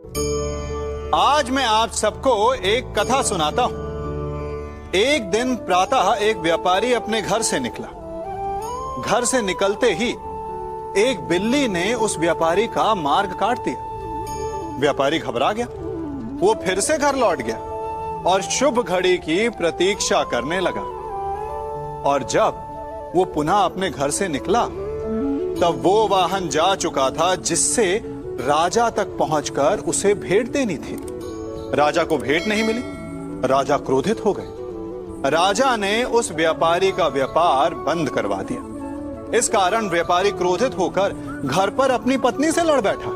आज मैं आप सबको एक कथा सुनाता हूं। एक दिन प्रातः एक व्यापारी अपने घर से निकला। घर से निकलते ही एक बिल्ली ने उस व्यापारी का मार्ग काट दिया। व्यापारी घबरा गया। वो फिर से घर लौट गया और शुभ घड़ी की प्रतीक्षा करने लगा। और जब वो पुनः अपने घर से निकला तब वो वाहन जा चुका था जिससे राजा तक पहुंचकर उसे भेंट देनी थी। राजा को भेंट नहीं मिली। राजा क्रोधित हो गए। राजा ने उस व्यापारी का व्यापार बंद करवा दिया। इस कारण व्यापारी क्रोधित होकर घर पर अपनी पत्नी से लड़ बैठा।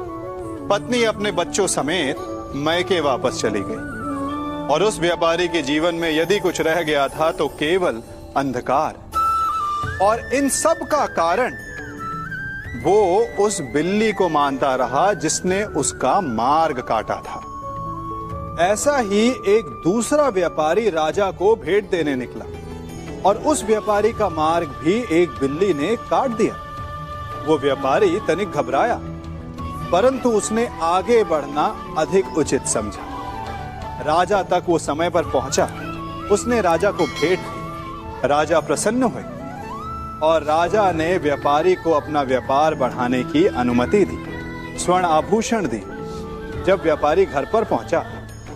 पत्नी अपने बच्चों समेत मैके वापस चली गई और उस व्यापारी के जीवन में यदि कुछ रह गया था तो केवल अंधकार। और इन सब का कारण वो उस बिल्ली को मानता रहा जिसने उसका मार्ग काटा था। ऐसा ही एक दूसरा व्यापारी राजा को भेंट देने निकला और उस व्यापारी का मार्ग भी एक बिल्ली ने काट दिया। वो व्यापारी तनिक घबराया, परंतु उसने आगे बढ़ना अधिक उचित समझा। राजा तक वो समय पर पहुंचा। उसने राजा को भेंट दी। राजा प्रसन्न हुए और राजा ने व्यापारी को अपना व्यापार बढ़ाने की अनुमति दी, स्वर्ण आभूषण दी। जब व्यापारी घर पर पहुंचा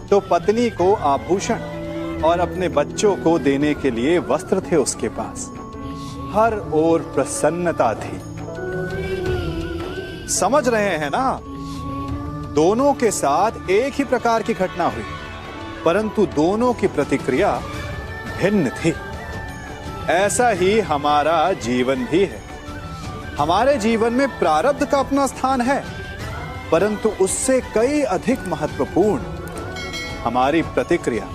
तो पत्नी को आभूषण और अपने बच्चों को देने के लिए वस्त्र थे उसके पास। हर ओर प्रसन्नता थी। समझ रहे हैं ना? दोनों के साथ एक ही प्रकार की घटना हुई, परंतु दोनों की प्रतिक्रिया भिन्न थी। ऐसा ही हमारा जीवन भी है। हमारे जीवन में प्रारब्ध का अपना स्थान है, परंतु उससे कई अधिक महत्वपूर्ण हमारी प्रतिक्रिया,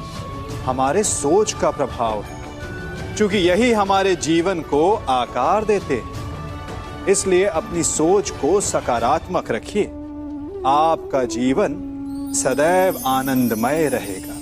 हमारे सोच का प्रभाव है, क्योंकि यही हमारे जीवन को आकार देते हैं। इसलिए अपनी सोच को सकारात्मक रखिए। आपका जीवन सदैव आनंदमय रहेगा।